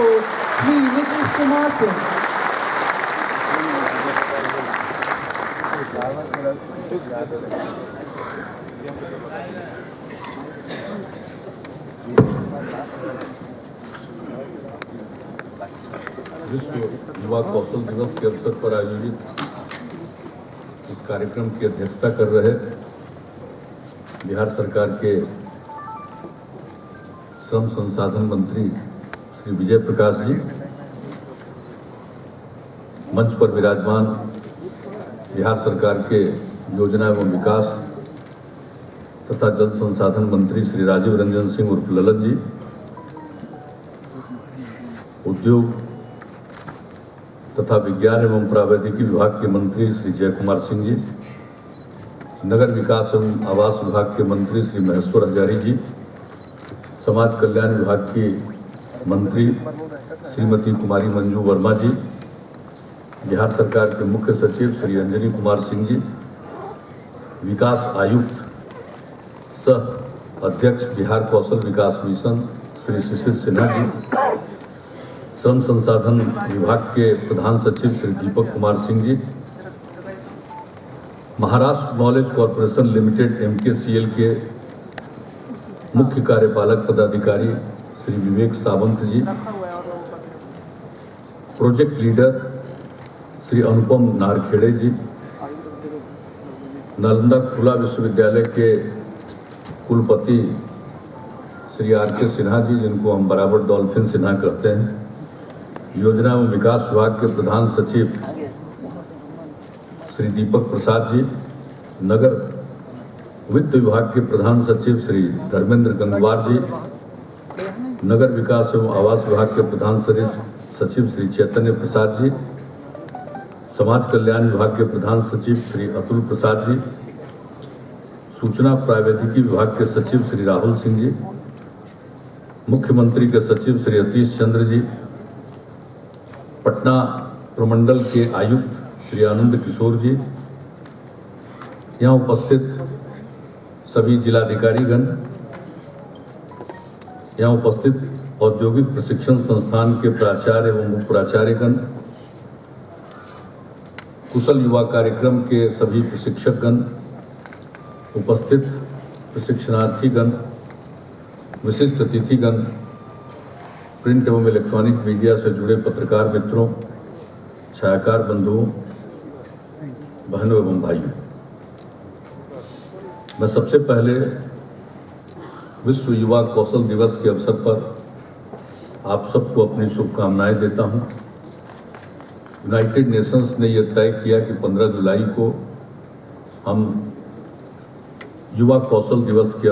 for Sri Nitish Kumar Singh. विश्व युवा कौशल दिवस के अवसर पर आयोजित इस कार्यक्रम की अध्यक्षता कर रहे बिहार सरकार के श्रम संसाधन मंत्री श्री विजय प्रकाश जी, मंच पर विराजमान बिहार सरकार के योजना एवं विकास तथा जल संसाधन मंत्री श्री राजीव रंजन सिंह उर्फ ललन जी, उद्योग तथा विज्ञान एवं प्रावैधिकी विभाग के मंत्री श्री जय कुमार सिंह जी, नगर विकास एवं आवास विभाग के मंत्री श्री महेश्वर हजारी जी, समाज कल्याण विभाग की मंत्री श्रीमती कुमारी मंजू वर्मा जी, बिहार सरकार के मुख्य सचिव श्री अंजनी कुमार सिंह जी, विकास आयुक्त सह अध्यक्ष बिहार कौशल विकास मिशन श्री शिशिर सिन्हा जी, श्रम संसाधन विभाग के प्रधान सचिव Shri Deepak Kumar Singh ji, Maharashtra knowledge corporation limited MKCL के मुख्य कार्यपालक पदाधिकारी श्री विवेक सावंत जी, प्रोजेक्ट लीडर श्री अनुपम नारखेड़े जी, नालंदा खुला विश्वविद्यालय के कुलपति श्री RK सिन्हा जी, जिनको हम बराबर डॉल्फिन सिन्हा कहते हैं, योजना एवं विकास विभाग के प्रधान सचिव श्री दीपक प्रसाद जी, नगर वित्त विभाग के प्रधान सचिव श्री धर्मेंद्र गंगवार जी, नगर विकास एवं आवास विभाग के प्रधान सचिव श्री चैतन्य प्रसाद जी, समाज कल्याण विभाग के प्रधान सचिव श्री अतुल प्रसाद जी, सूचना प्रावैधिकी विभाग के सचिव श्री राहुल सिंह जी, मुख्यमंत्री के सचिव श्री अतीश चंद्र जी, पटना प्रमंडल के आयुक्त श्री आनंद किशोर जी, यहाँ उपस्थित सभी जिलाधिकारीगण, यहाँ उपस्थित औद्योगिक प्रशिक्षण संस्थान के प्राचार्य एवं उप प्राचार्यगण, कुशल युवा कार्यक्रम के सभी प्रशिक्षकगण, उपस्थित प्रशिक्षणार्थीगण, विशिष्ट अतिथिगण, प्रिंट एवं इलेक्ट्रॉनिक मीडिया से जुड़े पत्रकार मित्रों, छायाकार बंधुओं, बहनों एवं भाइयों, मैं सबसे पहले विश्व युवा कौशल दिवस के अवसर पर आप सबको अपनी शुभकामनाएं देता हूं। यूनाइटेड नेशंस ने यह तय किया कि 15 जुलाई को हम युवा कौशल दिवस के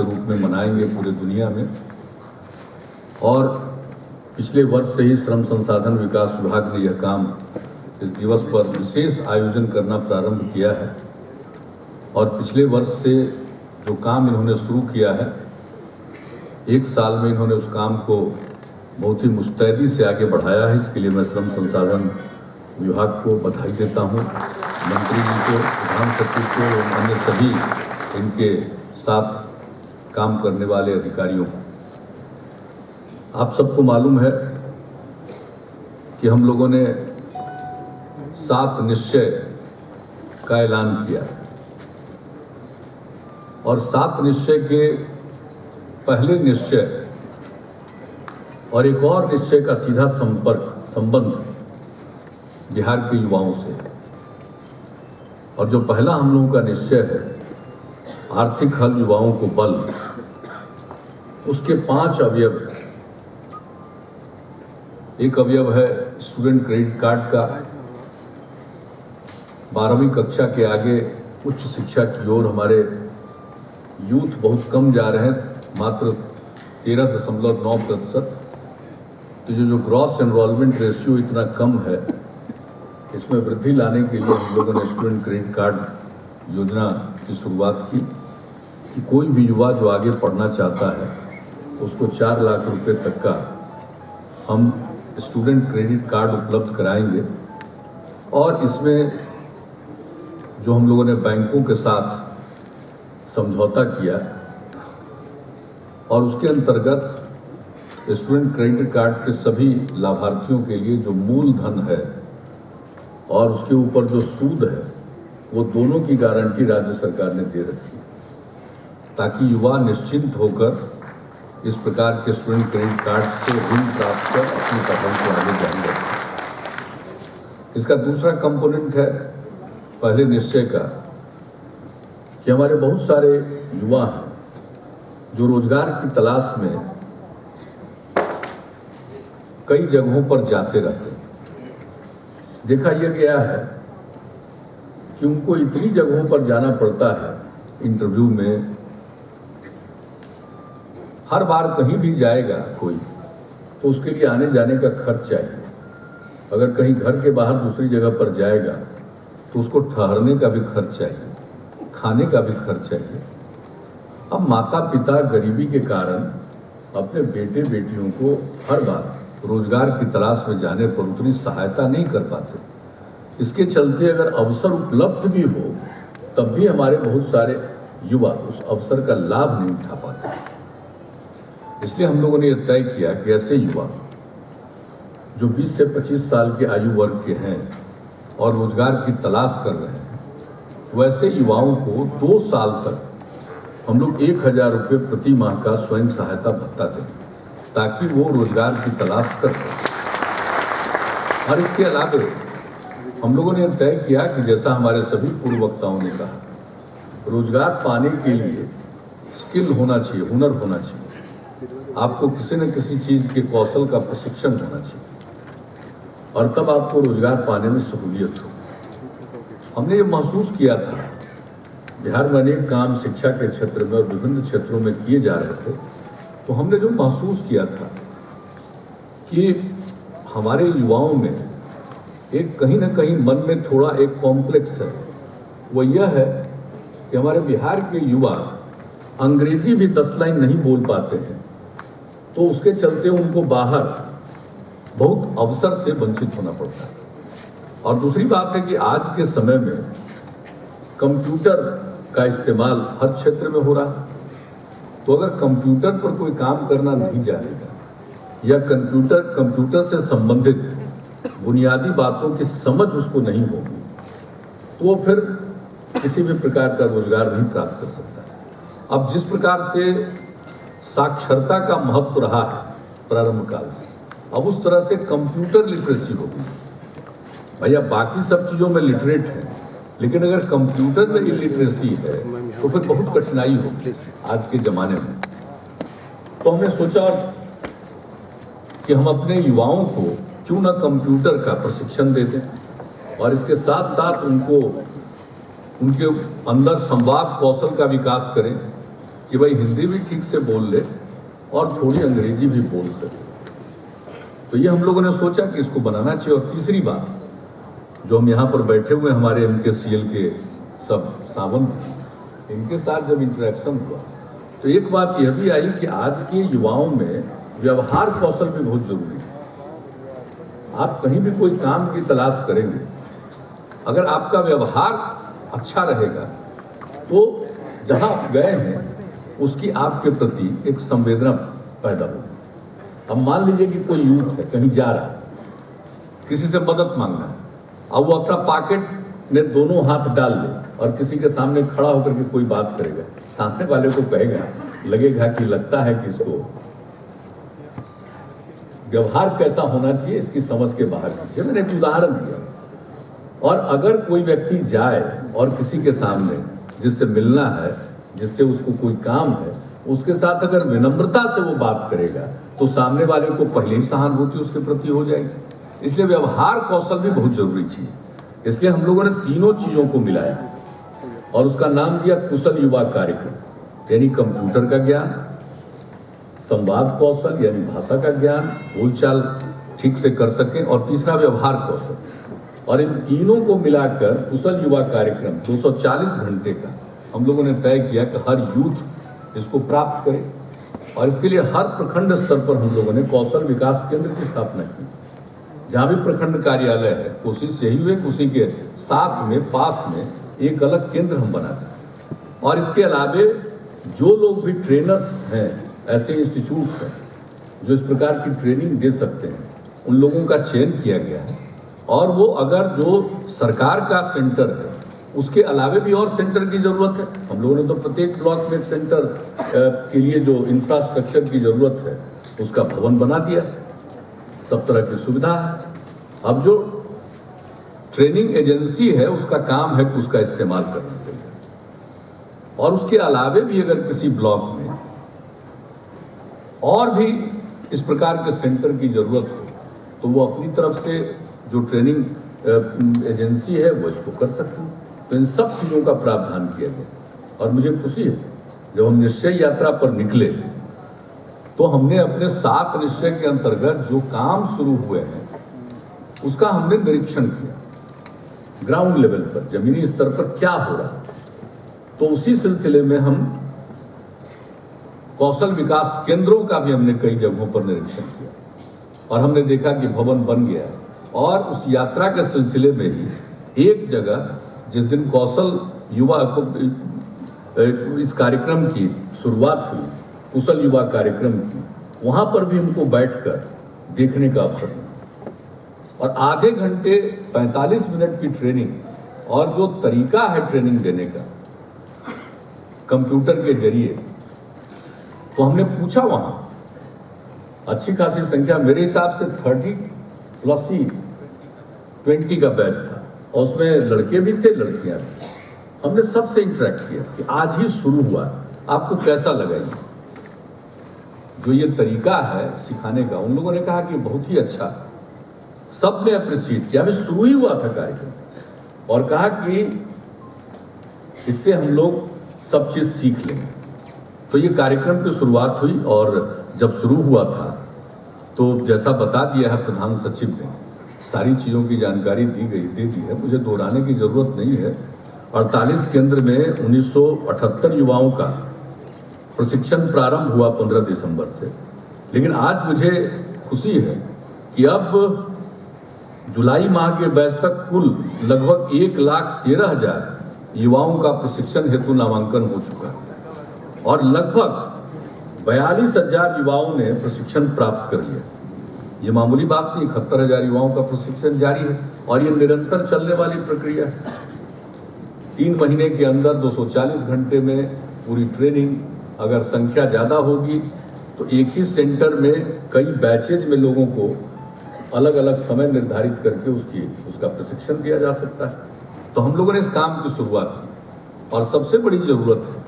रूप में मनाएंगे पूरे दुनिया में। और पिछले वर्ष से ही श्रम संसाधन विकास विभाग ने यह काम इस दिवस पर विशेष आयोजन करना प्रारंभ किया है। और पिछले वर्ष से जो काम इन्होंने शुरू किया है, एक साल में इन्होंने उस काम को बहुत ही मुस्तैदी से आगे बढ़ाया है। इसके लिए मैं श्रम संसाधन विभाग को बधाई देता हूँ, मंत्री जी को, प्रधान सचिव को और अन्य सभी इनके साथ काम करने वाले अधिकारियों को। आप सबको मालूम है कि हम लोगों ने 7 निश्चय का ऐलान किया और 7 निश्चय के पहले निश्चय और एक और निश्चय का सीधा संबंध बिहार के युवाओं से। और जो पहला हम लोगों का निश्चय है, आर्थिक हल युवाओं को बल, उसके 5 अवयव। एक अवयव है स्टूडेंट क्रेडिट कार्ड का। 12वीं कक्षा के आगे उच्च शिक्षा की ओर हमारे यूथ बहुत कम जा रहे हैं, मात्र 13.9%। तो जो ग्रॉस एनरोलमेंट रेशियो इतना कम है, इसमें वृद्धि लाने के लिए हम लोगों ने स्टूडेंट क्रेडिट कार्ड योजना की शुरुआत की कि कोई भी युवा जो आगे पढ़ना चाहता है उसको 4 लाख रुपए तक का हम स्टूडेंट क्रेडिट कार्ड उपलब्ध कराएंगे। और इसमें जो हम लोगों ने बैंकों के साथ समझौता किया और उसके अंतर्गत स्टूडेंट क्रेडिट कार्ड के सभी लाभार्थियों के लिए जो मूलधन है और उसके ऊपर जो सूद है, वो दोनों की गारंटी राज्य सरकार ने दे रखी है, ताकि युवा निश्चिंत होकर इस प्रकार के स्टूडेंट क्रेडिट कार्ड से ऋण प्राप्त कर अपनी पढ़ाई को आगे जारी रखें। इसका दूसरा कंपोनेंट है पहले निश्चय का कि हमारे बहुत सारे युवा हैं जो रोजगार की तलाश में कई जगहों पर जाते रहते हैं। देखा यह गया है कि उनको इतनी जगहों पर जाना पड़ता है इंटरव्यू में, हर बार कहीं भी जाएगा कोई तो उसके लिए आने जाने का खर्च चाहिए। अगर कहीं घर के बाहर दूसरी जगह पर जाएगा तो उसको ठहरने का भी खर्च चाहिए, खाने का भी खर्च चाहिए। अब माता पिता गरीबी के कारण अपने बेटे बेटियों को हर बार रोजगार की तलाश में जाने पर उतनी सहायता नहीं कर पाते। इसके चलते अगर अवसर उपलब्ध भी हो तब भी हमारे बहुत सारे युवा उस अवसर का लाभ नहीं उठा पाते। इसलिए हम लोगों ने यह तय किया कि ऐसे युवा जो 20 से 25 साल के आयु वर्ग के हैं और रोजगार की तलाश कर रहे हैं, वैसे युवाओं को 2 साल तक हम लोग 1000 रुपये प्रति माह का स्वयं सहायता भत्ता दें, ताकि वो रोजगार की तलाश कर सकें। और इसके अलावा हम लोगों ने तय किया कि जैसा हमारे सभी पूर्व वक्ताओं ने कहा, रोजगार पाने के लिए स्किल होना चाहिए, हुनर होना चाहिए। आपको किसी न किसी चीज़ के कौशल का प्रशिक्षण होना चाहिए और तब आपको रोजगार पाने में सहूलियत हो। हमने ये महसूस किया था, बिहार में अनेक काम शिक्षा के क्षेत्र में और विभिन्न क्षेत्रों में किए जा रहे थे, तो हमने जो महसूस किया था कि हमारे युवाओं में एक कहीं ना कहीं मन में थोड़ा एक कॉम्प्लेक्स है। वो यह है कि हमारे बिहार के युवा अंग्रेजी भी 10 लाइन नहीं बोल पाते हैं, तो उसके चलते उनको बाहर बहुत अवसर से वंचित होना पड़ता है। और दूसरी बात है कि आज के समय में कंप्यूटर का इस्तेमाल हर क्षेत्र में हो रहा है, तो अगर कंप्यूटर पर कोई काम करना नहीं जानेगा या कंप्यूटर से संबंधित बुनियादी बातों की समझ उसको नहीं होगी, तो वो फिर किसी भी प्रकार का रोजगार नहीं प्राप्त कर सकता। अब जिस प्रकार से साक्षरता का महत्व रहा है प्रारंभ काल से, अब उस तरह से कंप्यूटर लिटरेसी होगी। भैया बाकी सब चीज़ों में लिटरेट है, लेकिन अगर कंप्यूटर में इलिटरेसी है तो फिर बहुत कठिनाई होगी आज के ज़माने में। तो हमने सोचा कि हम अपने युवाओं को क्यों ना कंप्यूटर का प्रशिक्षण दे दें और इसके साथ साथ उनके अंदर संवाद कौशल का विकास करें कि भाई हिंदी भी ठीक से बोल ले और थोड़ी अंग्रेजी भी बोल सके। तो ये हम लोगों ने सोचा कि इसको बनाना चाहिए। और तीसरी बात, जो हम यहाँ पर बैठे हुए हमारे MKCL के सब सावंत, इनके साथ जब इंटरेक्शन हुआ तो एक बात यह भी आई कि आज के युवाओं में व्यवहार कौशल भी बहुत जरूरी है। आप कहीं भी कोई काम की तलाश करेंगे, अगर आपका व्यवहार अच्छा रहेगा तो जहाँ आप गए हैं उसकी आपके प्रति एक संवेदना पैदा होगी। अब मान लीजिए कि कोई यूथ है कहीं जा रहा है, किसी से मदद मांगना है, अब वो अपना पॉकेट में दोनों हाथ डाल ले और किसी के सामने खड़ा होकर के कोई बात करेगा, सामने वाले को कहेगा, लगेगा कि लगता है कि इसको व्यवहार कैसा होना चाहिए इसकी समझ के बाहर कीजिए। मैंने एक उदाहरण दिया। और अगर कोई व्यक्ति जाए और किसी के सामने जिससे मिलना है, जिससे उसको कोई काम है, उसके साथ अगर विनम्रता से वो बात करेगा तो सामने वाले को पहले ही सहानुभूति उसके प्रति हो जाएगी। इसलिए व्यवहार कौशल भी बहुत जरूरी चीज। इसलिए हम लोगों ने तीनों चीजों को मिलाया और उसका नाम दिया कुशल युवा कार्यक्रम। यानी कंप्यूटर का ज्ञान, संवाद कौशल यानी भाषा का ज्ञान, बोलचाल ठीक से कर सकें, और तीसरा व्यवहार कौशल। और इन तीनों को मिलाकर कुशल युवा कार्यक्रम 240 घंटे का हम लोगों ने तय किया कि हर यूथ इसको प्राप्त करे। और इसके लिए हर प्रखंड स्तर पर हम लोगों ने कौशल विकास केंद्र की स्थापना की। जहाँ भी प्रखंड कार्यालय है, कोशिश यही हुई कि उसी के साथ में पास में एक अलग केंद्र हम बना दें। और इसके अलावे जो लोग भी ट्रेनर्स हैं, ऐसे इंस्टीट्यूट हैं जो इस प्रकार की ट्रेनिंग दे सकते हैं उन लोगों का चयन किया गया है। और वो अगर जो सरकार का सेंटर है उसके अलावे भी और सेंटर की ज़रूरत है। हम लोगों ने तो प्रत्येक ब्लॉक में एक सेंटर के लिए जो इंफ्रास्ट्रक्चर की ज़रूरत है उसका भवन बना दिया, सब तरह की सुविधा है। अब जो ट्रेनिंग एजेंसी है उसका काम है कि उसका इस्तेमाल करना चाहिए। और उसके अलावे भी अगर किसी ब्लॉक में और भी इस प्रकार के सेंटर की ज़रूरत हो तो वो अपनी तरफ से जो ट्रेनिंग एजेंसी है वो इसको कर सकती है। तो इन सब चीज़ों का प्रावधान किया गया। और मुझे खुशी है जब हम निश्चय यात्रा पर निकले तो हमने अपने 7 निश्चय के अंतर्गत जो काम शुरू हुए हैं उसका हमने निरीक्षण किया, ग्राउंड लेवल पर, जमीनी स्तर पर क्या हो रहा है। तो उसी सिलसिले में हम कौशल विकास केंद्रों का भी हमने कई जगहों पर निरीक्षण किया और हमने देखा कि भवन बन गया है। और उस यात्रा के सिलसिले में ही एक जगह जिस दिन कौशल युवा को इस कार्यक्रम की शुरुआत हुई, कुशल युवा कार्यक्रम की, वहाँ पर भी हमको बैठकर देखने का अवसर मिला। और आधे घंटे 45 मिनट की ट्रेनिंग और जो तरीका है ट्रेनिंग देने का कंप्यूटर के जरिए, तो हमने पूछा वहाँ अच्छी खासी संख्या, मेरे हिसाब से 30 + 20 का बैच था और उसमें लड़के भी थे लड़कियां भी। हमने सबसे इंटरेक्ट किया कि आज ही शुरू हुआ है, आपको कैसा लगा ये जो ये तरीका है सिखाने का। उन लोगों ने कहा कि बहुत ही अच्छा, सब ने अप्रिशिएट किया। अभी शुरू ही हुआ था कार्यक्रम और कहा कि इससे हम लोग सब चीज़ सीख लेंगे। तो ये कार्यक्रम की शुरुआत हुई और जब शुरू हुआ था तो जैसा बता दिया है प्रधान सचिव ने, सारी चीज़ों की जानकारी दे दी है, मुझे दोहराने की ज़रूरत नहीं है। 48 केंद्र में 1978 युवाओं का प्रशिक्षण प्रारंभ हुआ 15 दिसंबर से। लेकिन आज मुझे खुशी है कि अब जुलाई माह के बैच तक कुल लगभग 1,13,000 युवाओं का प्रशिक्षण हेतु नामांकन हो चुका है और लगभग 42,000 युवाओं ने प्रशिक्षण प्राप्त कर लिया। ये मामूली बात नहीं, 71,000 युवाओं का प्रशिक्षण जारी है और ये निरंतर चलने वाली प्रक्रिया है। 3 महीने के अंदर 240 घंटे में पूरी ट्रेनिंग। अगर संख्या ज़्यादा होगी तो एक ही सेंटर में कई बैचेज में लोगों को अलग अलग समय निर्धारित करके उसका प्रशिक्षण दिया जा सकता है। तो हम लोगों ने इस काम की शुरुआत की और सबसे बड़ी ज़रूरत है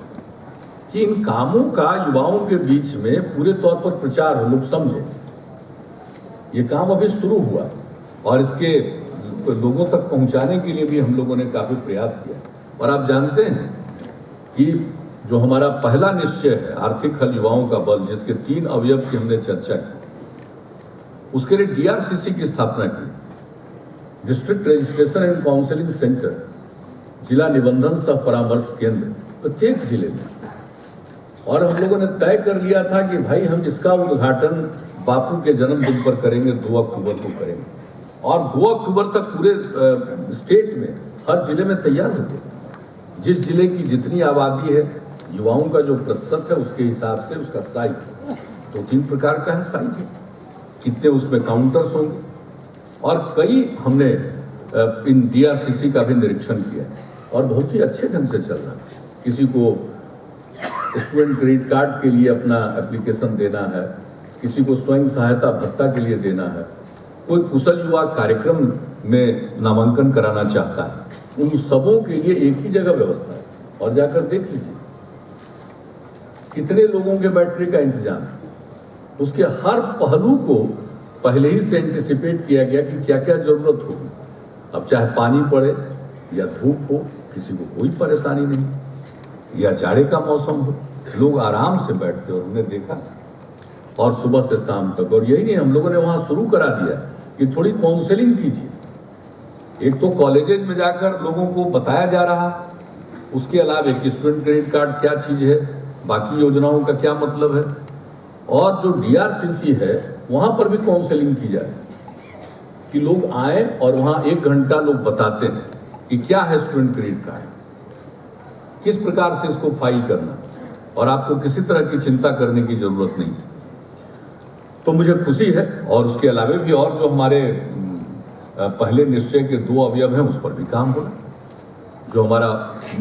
कि इन कामों का युवाओं के बीच में पूरे तौर पर प्रचार हो, लोग समझें। ये काम अभी शुरू हुआ और इसके लोगों तक पहुंचाने के लिए भी हम लोगों ने काफ़ी प्रयास किया। और आप जानते हैं कि जो हमारा पहला निश्चय है आर्थिक हल युवाओं का बल, जिसके 3 अवयव की हमने चर्चा की, उसके लिए DRCC की स्थापना की, district registration and counselling centre, जिला निबंधन सह परामर्श केंद्र प्रत्येक जिले में। और हम लोगों ने तय कर लिया था कि भाई हम इसका उद्घाटन बापू के जन्मदिन पर करेंगे, 2 अक्टूबर को करेंगे और 2 अक्टूबर तक पूरे स्टेट में हर जिले में तैयार हो गए। जिस जिले की जितनी आबादी है, युवाओं का जो प्रतिशत है उसके हिसाब से उसका साइज 2-3 प्रकार का है साइज है, कितने उसमें काउंटर्स होंगे। और कई हमने इन DRCC का भी निरीक्षण किया और बहुत ही अच्छे ढंग से चल रहा है। किसी को स्टूडेंट क्रेडिट कार्ड के लिए अपना एप्लीकेशन देना है, किसी को स्वयं सहायता भत्ता के लिए देना है, कोई कुशल युवा कार्यक्रम में नामांकन कराना चाहता है, उन सबों के लिए एक ही जगह व्यवस्था है। और जाकर देख लीजिए कितने लोगों के बैठने का इंतजाम है। उसके हर पहलू को पहले ही से एंटिसिपेट किया गया कि क्या क्या जरूरत होगी। अब चाहे पानी पड़े या धूप हो, किसी को कोई परेशानी नहीं, या जाड़े का मौसम हो, लोग आराम से बैठते और हमने देखा। और सुबह से शाम तक। और यही नहीं, हम लोगों ने वहाँ शुरू करा दिया कि थोड़ी काउंसलिंग कीजिए। एक तो कॉलेजेज में जाकर लोगों को बताया जा रहा, उसके अलावा एक स्टूडेंट क्रेडिट कार्ड क्या चीज़ है, बाकी योजनाओं का क्या मतलब है, और जो DRCC है वहाँ पर भी काउंसलिंग की जाए कि लोग आए और वहाँ 1 घंटा लोग बताते हैं कि क्या है स्टूडेंट क्रेडिट कार्ड, किस प्रकार से इसको फाइल करना, और आपको किसी तरह की चिंता करने की जरूरत नहीं। तो मुझे खुशी है। और उसके अलावा भी और जो हमारे पहले निश्चय के 2 अवयव हैं उस पर भी काम हो रहा है। जो हमारा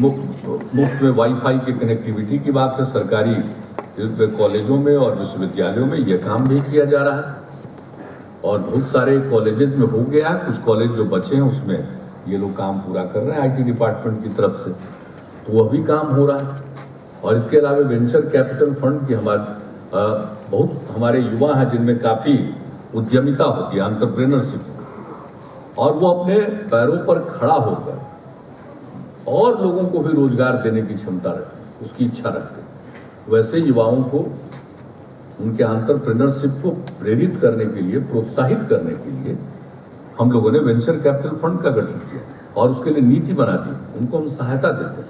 मुफ्त में वाईफाई की कनेक्टिविटी की बात है, सरकारी कॉलेजों में और विश्वविद्यालयों में ये काम भी किया जा रहा है। और बहुत सारे कॉलेजेस में हो गया है, कुछ कॉलेज जो बचे हैं उसमें ये लोग काम पूरा कर रहे हैं IT डिपार्टमेंट की तरफ से, तो वह भी काम हो रहा है। और इसके अलावा वेंचर कैपिटल फंड की बहुत हमारे युवा हैं जिनमें काफ़ी उद्यमिता होती है, एंटरप्रेन्योरशिप, और वो अपने पैरों पर खड़ा होकर और लोगों को भी रोजगार देने की क्षमता रखते, उसकी इच्छा रखते। वैसे युवाओं को उनके एंटरप्रेन्योरशिप को प्रेरित करने के लिए, प्रोत्साहित करने के लिए हम लोगों ने वेंचर कैपिटल फंड का गठन किया और उसके लिए नीति बना दी। उनको हम सहायता देते हैं।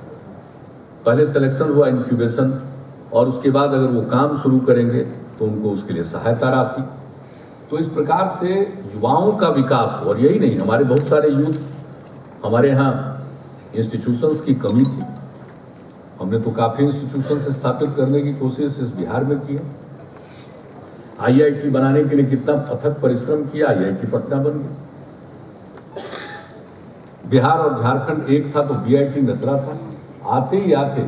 पहले सिलेक्शन हुआ, इंक्यूबेशन, और उसके बाद अगर वो काम शुरू करेंगे तो उनको उसके लिए सहायता राशि। तो इस प्रकार से युवाओं का विकास हो। और यही नहीं, हमारे बहुत सारे यूथ, हमारे यहाँ इंस्टीट्यूशंस की कमी थी, हमने तो काफ़ी इंस्टीट्यूशन स्थापित करने की कोशिश इस बिहार में की है। IIT बनाने के लिए कितना अथक परिश्रम किया, IIT पटना बन गया। बिहार और झारखंड एक था तो BIT नसरा था। आते ही आते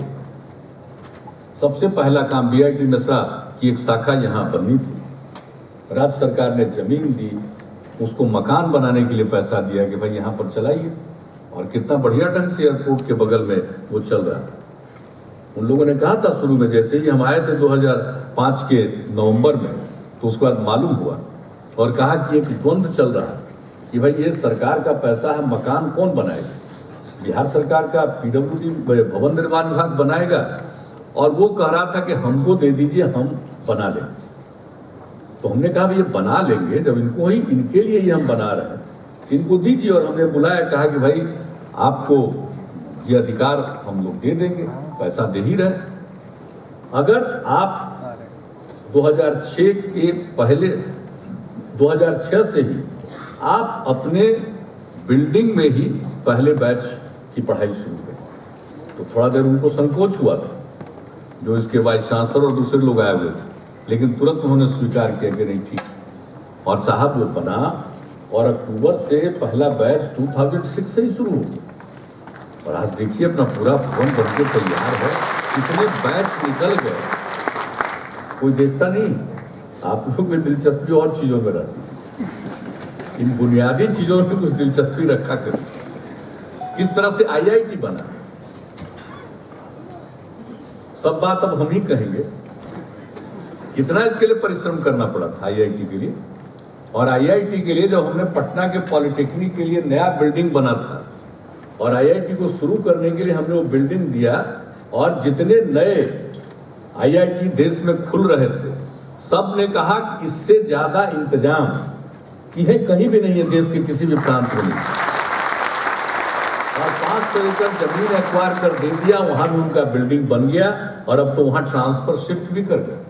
सबसे पहला काम BIT नसरा की एक शाखा यहाँ बननी थी। राज्य सरकार ने जमीन दी, उसको मकान बनाने के लिए पैसा दिया कि भाई यहाँ पर चलाइए, और कितना बढ़िया ढंग से एयरपोर्ट के बगल में वो चल रहा है। उन लोगों ने कहा था शुरू में, जैसे ही हम आए थे 2005 के नवंबर में, तो उसके बाद मालूम हुआ और कहा कि एक द्वंद्व चल रहा है कि भाई ये सरकार का पैसा है, मकान कौन बनाएगा? बिहार सरकार का PWD भवन निर्माण विभाग बनाएगा, और वो कह रहा था कि हमको दे दीजिए, हम बना लेंगे। तो हमने कहा भाई ये बना लेंगे, जब इनको ही, इनके लिए ही हम बना रहे हैं, इनको दीजिए। और हमने बुलाया, कहा कि भाई आपको ये अधिकार हम लोग दे देंगे, पैसा दे ही रहे। अगर आप 2006 के पहले, 2006 से ही आप अपने बिल्डिंग में ही पहले बैच की पढ़ाई शुरू करें, तो थोड़ा देर उनको संकोच हुआ था, जो इसके वाइस चांसलर और दूसरे लोग आए हुए थे, लेकिन तुरंत उन्होंने स्वीकार किया कि नहीं ठीक। और साहब वो बना, और अक्टूबर से पहला बैच 2006 से ही शुरू हो गया। और आज देखिए अपना पूरा भवन बनके तैयार है, कितने बैच निकल गए, कोई देखता नहीं। आप लोग में दिलचस्पी और चीजों में रहती है, इन बुनियादी चीजों में कुछ दिलचस्पी रखा करें। किस तरह से IIT बना, सब बात अब हम ही कहेंगे। कितना इसके लिए परिश्रम करना पड़ा था IIT के लिए। और IIT के लिए जब हमने पटना के पॉलिटेक्निक के लिए नया बिल्डिंग बना था, और IIT को शुरू करने के लिए हमने वो बिल्डिंग दिया, और जितने नए IIT देश में खुल रहे थे, सब ने कहा कि इससे ज्यादा इंतजाम की है कहीं भी नहीं है, देश के किसी भी प्रांत में नहीं। और 500 एकड़ जमीन एक्वायर कर दे दिया, वहां भी उनका बिल्डिंग बन गया, और अब तो वहां ट्रांसफर शिफ्ट भी कर गए।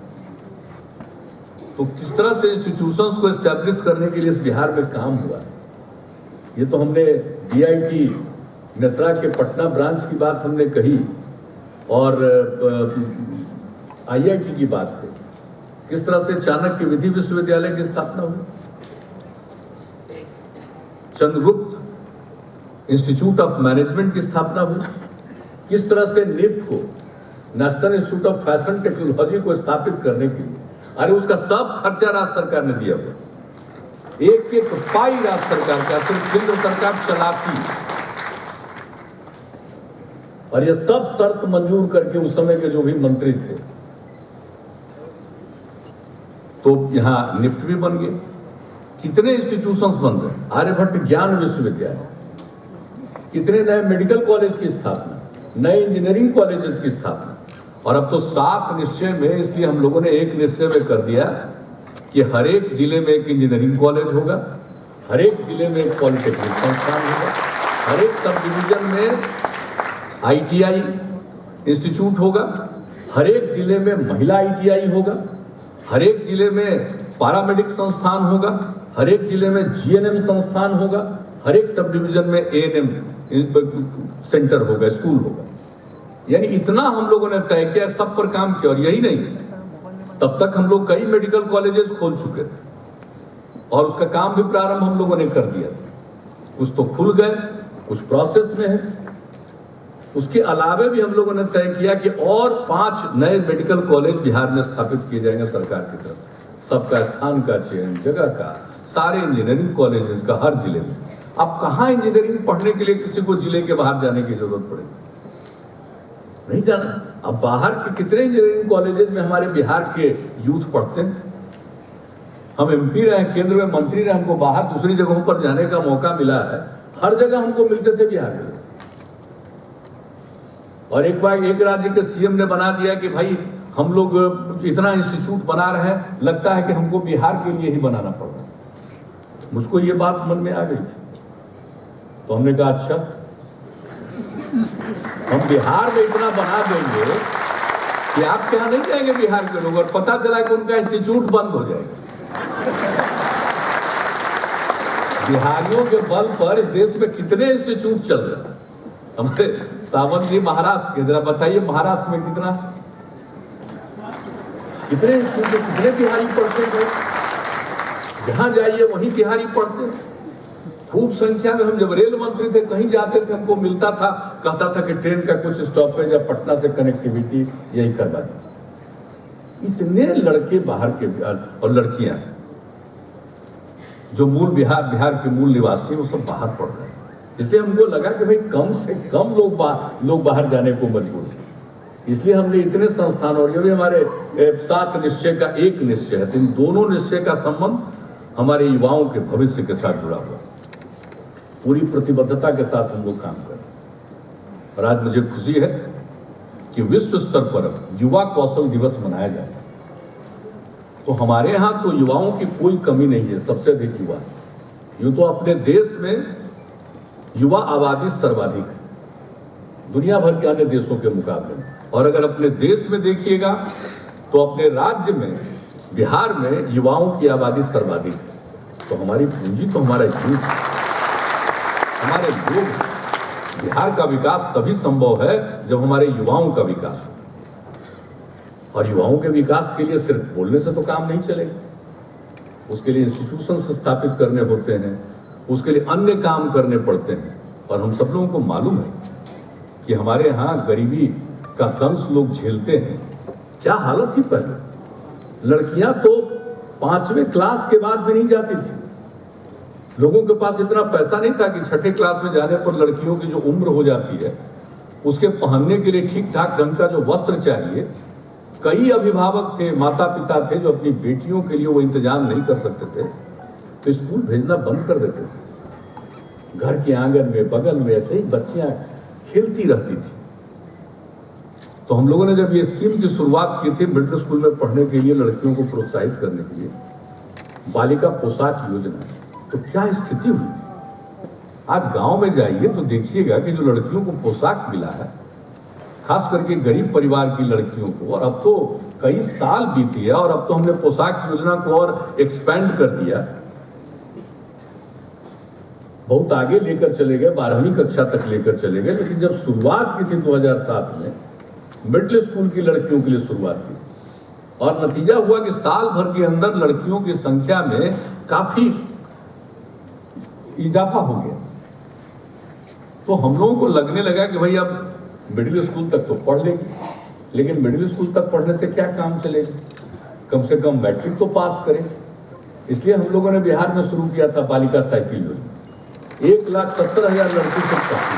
तो किस तरह से इंस्टीट्यूशंस को एस्टैब्लिश करने के लिए इस बिहार में काम हुआ, ये तो हमने BIT नसरा के पटना ब्रांच की बात हमने कही, और IIT की बात कही। किस तरह से चाणक्य विधि विश्वविद्यालय की स्थापना हुई, चंद्रगुप्त इंस्टीट्यूट ऑफ मैनेजमेंट की स्थापना हुई, किस तरह से निफ्ट को, national institute of fashion technology को स्थापित करने के लिए, अरे उसका सब खर्चा राज्य सरकार ने दिया हुआ, एक एक पाई राज्य सरकार का, सिर्फ केंद्र सरकार चलाती। और ये सब शर्त मंजूर करके उस समय के जो भी मंत्री थे, तो यहां निफ्ट भी बन गए। कितने इंस्टीट्यूशंस बन गए, आर्यभट्ट ज्ञान विश्वविद्यालय, कितने नए मेडिकल कॉलेज की स्थापना, नए इंजीनियरिंग कॉलेजेस की स्थापना। और अब तो 7 निश्चय में, इसलिए हम लोगों ने एक निश्चय में कर दिया कि हर एक जिले में एक इंजीनियरिंग कॉलेज होगा, हर एक जिले में एक पॉलिटेक्निक संस्थान होगा, हर एक सब डिवीजन में ITI इंस्टीट्यूट होगा, हर एक जिले में महिला ITI होगा, हर एक जिले में पैरामेडिक संस्थान होगा, हर एक जिले में GNM संस्थान होगा, हर एक सब डिवीजन में ANM सेंटर होगा, स्कूल होगा। यानी इतना हम लोगों ने तय किया, सब पर काम किया। और यही नहीं, तब तक हम लोग कई मेडिकल कॉलेजेस खोल चुके थे और उसका काम भी प्रारंभ हम लोगों ने कर दिया था। कुछ तो खुल गए, कुछ प्रोसेस में है। उसके अलावा भी हम लोगों ने तय किया कि और 5 नए मेडिकल कॉलेज बिहार में स्थापित किए जाएंगे सरकार की तरफ से। सबका स्थान का चयन, जगह का, सारे इंजीनियरिंग कॉलेजेस का हर जिले में। अब कहाँ इंजीनियरिंग पढ़ने के लिए किसी को जिले के बाहर जाने की जरूरत पड़ेगी? नहीं जाना। अब बाहर के कितने इंजीनियरिंग कॉलेजेस में हमारे बिहार के यूथ पढ़ते हैं। हम एमपी रहे, केंद्र में मंत्री रहे, हमको बाहर दूसरी जगहों पर जाने का मौका मिला है। हर जगह हमको मिलते थे बिहार में। और एक बार एक राज्य के सीएम ने बना दिया कि भाई हम लोग इतना इंस्टीट्यूट बना रहे हैं, लगता है कि हमको बिहार के लिए ही बनाना पड़ रहा है। मुझको ये बात मन में आ गई थी, तो हमने कहा अच्छा, हम बिहार में इतना बना देंगे कि आपके यहाँ नहीं जाएंगे बिहार के लोग, और पता चला कि उनका इंस्टीट्यूट बंद हो जाएगा। बिहारियों के बल पर इस देश में कितने इंस्टीट्यूट चल रहे हैं। हमारे सावंत जी महाराष्ट्र के, जरा बताइए महाराष्ट्र में कितने इंस्टीट्यूट, कितने बिहारी पढ़ते हैं। जहां जाइए वहीं बिहारी पढ़ते हैं खूब संख्या में। हम जब रेल मंत्री थे, कहीं जाते थे, हमको मिलता था, कहता था कि ट्रेन का कुछ स्टॉपेज या पटना से कनेक्टिविटी यही करवा दी। इतने लड़के बाहर के और लड़कियां जो मूल बिहार के मूल निवासी, वो सब बाहर पढ़ रहे हैं। इसलिए हमको लगा कि भाई कम से कम लोग बाहर जाने को मजबूर हैं। इसलिए हमने इतने संस्थान, और ये भी हमारे 7 निश्चय का एक निश्चय है। तो इन दोनों निश्चय का संबंध हमारे युवाओं के भविष्य के साथ जुड़ा हुआ है। पूरी प्रतिबद्धता के साथ हम लोग काम करें। और आज मुझे खुशी है कि विश्व स्तर पर युवा कौशल दिवस मनाया जाए। तो हमारे यहाँ तो युवाओं की कोई कमी नहीं है, सबसे अधिक युवा। यूं तो अपने देश में युवा आबादी सर्वाधिक है दुनिया भर के अन्य देशों के मुकाबले में। और अगर अपने देश में देखिएगा तो अपने राज्य में, बिहार में युवाओं की आबादी सर्वाधिक है। तो हमारी पूंजी तो हमारा यूथ, हमारे लोग। बिहार का विकास तभी संभव है जब हमारे युवाओं का विकास हो। और युवाओं के विकास के लिए सिर्फ बोलने से तो काम नहीं चलेगा। उसके लिए इंस्टीट्यूशंस स्थापित करने होते हैं, उसके लिए अन्य काम करने पड़ते हैं। और हम सब लोगों को मालूम है कि हमारे यहाँ गरीबी का दंश लोग झेलते हैं। क्या हालत थी पहले। लड़कियां तो 5वीं क्लास के बाद भी नहीं जाती थी। लोगों के पास इतना पैसा नहीं था कि 6ठे क्लास में जाने पर लड़कियों की जो उम्र हो जाती है, उसके पहनने के लिए ठीक ठाक ढंग का जो वस्त्र चाहिए। कई अभिभावक थे, माता पिता थे, जो अपनी बेटियों के लिए वो इंतजाम नहीं कर सकते थे, तो स्कूल भेजना बंद कर देते थे। घर के आंगन में, बगल में ऐसे ही बच्चियां खेलती रहती थी। तो हम लोगों ने जब ये स्कीम की शुरुआत की थी, मिडिल स्कूल में पढ़ने के लिए लड़कियों को प्रोत्साहित करने के लिए, बालिका पोशाक योजना, तो क्या स्थिति हुई। आज गांव में जाइए तो देखिएगा कि जो लड़कियों को पोशाक मिला है, खास करके गरीब परिवार की लड़कियों को, और अब तो कई साल बीती है और अब तो हमने पोशाक योजना को और एक्सपेंड कर दिया, बहुत आगे लेकर चले गए, 12वीं कक्षा तक लेकर चले गए। लेकिन जब शुरुआत की थी 2007 में, मिडिल स्कूल की लड़कियों के लिए शुरुआत की, और नतीजा हुआ कि साल भर के अंदर लड़कियों की संख्या में काफी इजाफा हो गया। तो हम लोगों को लगने लगा कि भाई अब मिडिल स्कूल तक तो पढ़ लेगी, लेकिन मिडिल स्कूल तक पढ़ने से क्या काम चलेगा, कम se कम मैट्रिक तो पास करें। इसलिए हम लोगों ने बिहार में शुरू किया था बालिका साइकिल योजना। 1,70,000 लड़की शिक्षा की।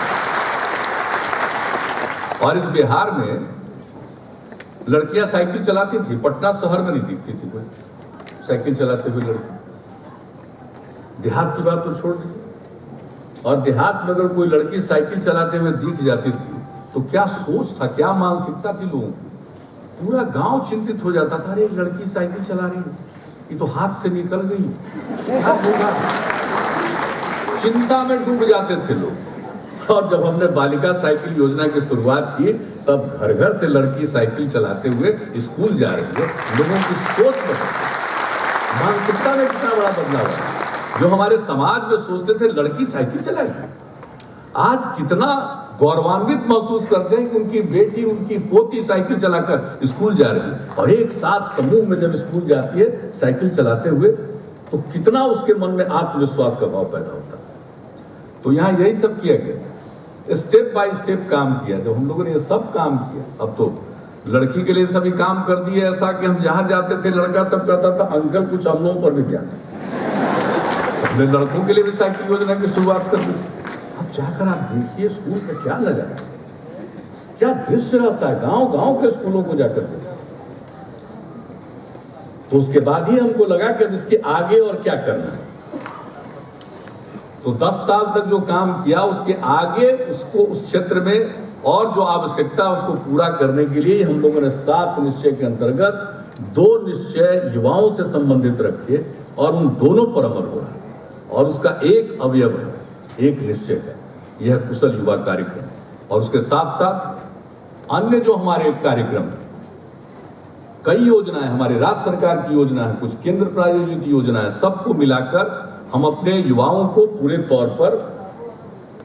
और इस बिहार में लड़कियां साइकिल चलाती थी। पटना शहर में नहीं दिखती थी कोई साइकिल चलाते हुए लड़की। देहात की बात तो छोड़ दी। और देहात में अगर कोई लड़की साइकिल चलाते हुए दिख जाती थी तो क्या सोच था, क्या मानसिकता थी लोगों की। पूरा गांव चिंतित हो जाता था, अरे लड़की साइकिल चला रही है, ये तो हाथ से निकल गई, क्या होगा। चिंता में डूब जाते थे लोग। और जब हमने बालिका साइकिल योजना की शुरुआत की, तब घर घर से लड़की साइकिल चलाते हुए स्कूल जा रही है। लोगों की सोच बदली, मानसिकता में कितना बड़ा बदलाव है। जो हमारे समाज में सोचते थे लड़की साइकिल चलाएगी, आज कितना गौरवान्वित महसूस करते हैं कि उनकी बेटी, उनकी पोती साइकिल चलाकर स्कूल जा रही है। और एक साथ समूह में जब स्कूल जाती है साइकिल चलाते हुए, तो कितना उसके मन में आत्मविश्वास का भाव पैदा होता है। तो यहाँ यही सब किया गया, स्टेप बाय स्टेप काम किया। जब हम लोगों ने ये सब काम किया, अब तो लड़की के लिए सभी काम कर दिए, ऐसा कि हम जहां जाते थे लड़का सब कहता था अंकल कुछ हम लोगों पर भी ध्यान। हमने लड़कों के लिए भी साइकिल योजना की शुरुआत कर दी। अब जाकर आप देखिए स्कूल का क्या नजारा, क्या दृश्य रहता है गांव गांव के स्कूलों को जाकर देखिए। तो उसके बाद ही हमको लगा कि अब इसके आगे और क्या करना है। तो 10 साल तक जो काम किया उसके आगे उसको उस क्षेत्र में और जो आवश्यकता उसको पूरा करने के लिए हम लोगों ने 7 निश्चय के अंतर्गत 2 निश्चय युवाओं से संबंधित रखे और उन दोनों पर अमल हो रहा है। और उसका एक अवयव है, एक निश्चय है, यह कुशल युवा कार्यक्रम। और उसके साथ साथ अन्य जो हमारे कार्यक्रम, कई योजनाएं, हमारी राज्य सरकार की योजना है, कुछ केंद्र प्रायोजित योजना है, सबको मिलाकर हम अपने युवाओं को पूरे तौर पर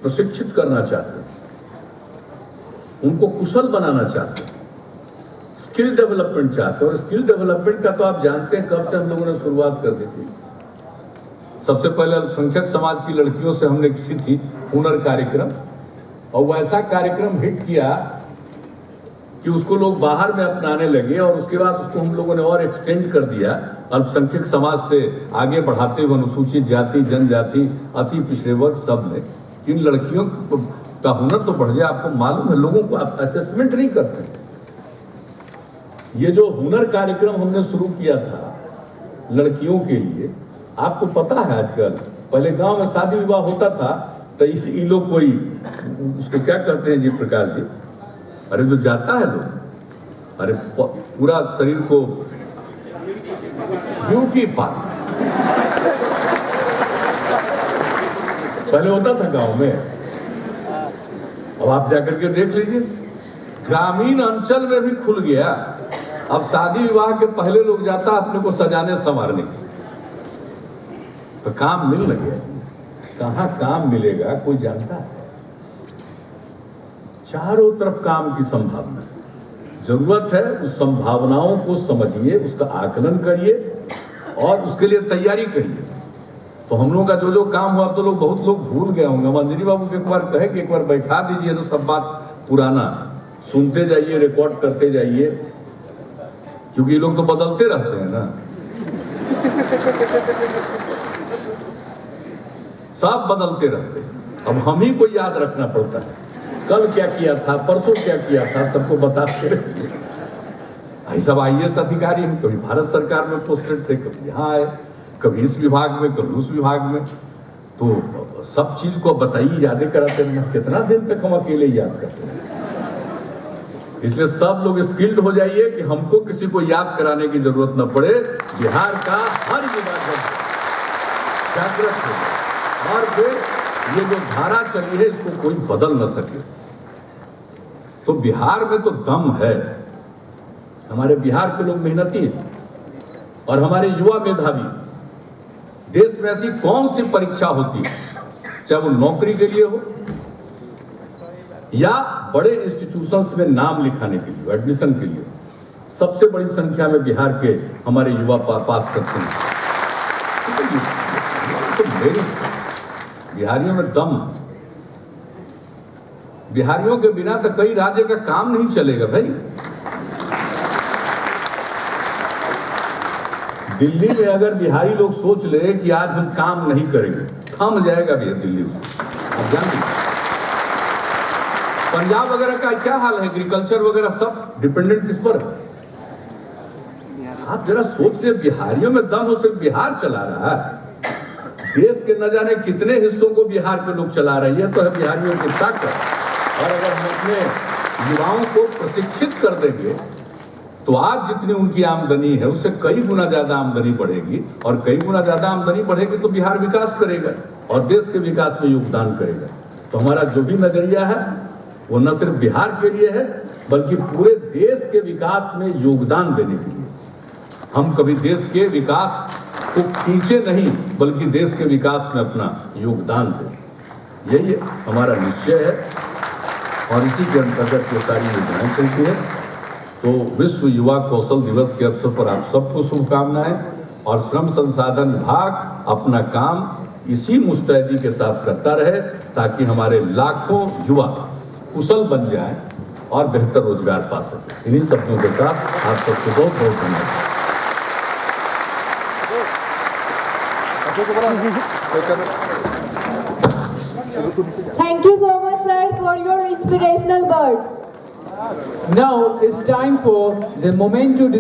प्रशिक्षित करना चाहते हैं, उनको कुशल बनाना चाहते हैं, स्किल डेवलपमेंट चाहते हैं। और स्किल डेवलपमेंट का तो आप जानते हैं कब से हम लोगों ने शुरुआत कर दी थी। सबसे पहले अल्पसंख्यक समाज की लड़कियों से हमने की थी हुनर कार्यक्रम, और वैसा कार्यक्रम हिट किया कि उसको लोग बाहर में अपनाने लगे। और उसके बाद उसको हम लोगों ने और एक्सटेंड कर दिया, अल्पसंख्यक समाज से आगे बढ़ाते हुए अनुसूचित जाति, जनजाति, अति पिछड़े वर्ग सब में इन लड़कियों का हुनर तो बढ़ जाए। आपको मालूम है, लोगों को आप असेसमेंट नहीं करते। ये जो हुनर कार्यक्रम हमने शुरू किया था लड़कियों के लिए, आपको पता है आजकल पहले गांव में शादी विवाह होता था तो ये लोग कोई उसको क्या करते हैं जी प्रकाश जी, अरे जो जाता है लोग, अरे पूरा शरीर को ब्यूटी पार्लर पहले होता था गांव में। अब आप जाकर के देख लीजिए, ग्रामीण अंचल में भी खुल गया। अब शादी विवाह के पहले लोग जाता अपने को सजाने संवारने, तो काम मिल लगे। कहां काम मिलेगा कोई जानता है? चारों तरफ काम की संभावना, जरूरत है उस संभावनाओं को समझिए, उसका आकलन करिए और उसके लिए तैयारी करिए। तो हम लोगों का जो जो काम हुआ, तो लोग बहुत लोग भूल गए होंगे। मंजरी बाबू को एक बार कहे कि एक बार बैठा दीजिए तो सब बात पुराना सुनते जाइए, रिकॉर्ड करते जाइए, क्योंकि ये लोग तो बदलते रहते हैं ना, सब बदलते रहते हैं। अब हम ही को याद रखना पड़ता है, कल क्या किया था, परसों क्या किया था, सबको बताते रहिए। भाई सब IAS अधिकारी हम कभी भारत सरकार में पोस्टेड थे, कभी यहाँ आए, कभी इस विभाग में, कभी उस विभाग में, तो सब चीज को बताइए, यादें कराते हैं। कितना दिन तक हम अकेले याद करते हैं? इसलिए सब लोग स्किल्ड हो जाइए कि हमको किसी को याद कराने की जरूरत न पड़े। बिहार का हर युवा जागृत हो और फिर ये जो धारा चली है इसको कोई बदल न सके। तो बिहार में तो दम है, हमारे बिहार के लोग मेहनती हैं और हमारे युवा मेधावी। देश में ऐसी कौन सी परीक्षा होती है, चाहे वो नौकरी के लिए हो या बड़े इंस्टीट्यूशंस में नाम लिखाने के लिए, एडमिशन के लिए, सबसे बड़ी संख्या में बिहार के हमारे युवा पास करते हैं। तो मेरी बिहारियों में दम, बिहारियों के बिना तो कई राज्य का काम नहीं चलेगा भाई। दिल्ली में अगर बिहारी लोग सोच ले कि आज हम काम नहीं करेंगे, थम जाएगा भैया दिल्ली। आप जानते, पंजाब वगैरह का क्या हाल है, एग्रीकल्चर वगैरह सब डिपेंडेंट किस पर है? आप जरा सोच ले, बिहारियों में दम हो, सिर्फ बिहार चला रहा है। देश के न जाने कितने हिस्सों को बिहार के लोग चला रही है, तो है बिहारियों की ताकत। और अगर हम अपने युवाओं को प्रशिक्षित कर देंगे तो आज जितनी उनकी आमदनी है उससे कई गुना ज्यादा आमदनी बढ़ेगी, और कई गुना ज्यादा आमदनी बढ़ेगी तो बिहार विकास करेगा और देश के विकास में योगदान करेगा। तो हमारा जो भी नजरिया है वो न सिर्फ बिहार के लिए है बल्कि पूरे देश के विकास में योगदान देने के लिए। हम कभी देश के विकास को खींचे नहीं बल्कि देश के विकास में अपना योगदान दें, यही हमारा निश्चय है। और इसी के अंतर्गत ये सारी योजनाएं चलती है। तो विश्व युवा कौशल दिवस के अवसर पर आप सबको शुभकामनाएं, और श्रम संसाधन विभाग अपना काम इसी मुस्तैदी के साथ करता रहे ताकि हमारे लाखों युवा कुशल बन जाएं और बेहतर रोजगार पा सकें। इन्हीं शब्दों के साथ आप सबको बहुत बहुत धन्यवाद। Thank you so much, sir, for your inspirational words. Now it's time for the moment to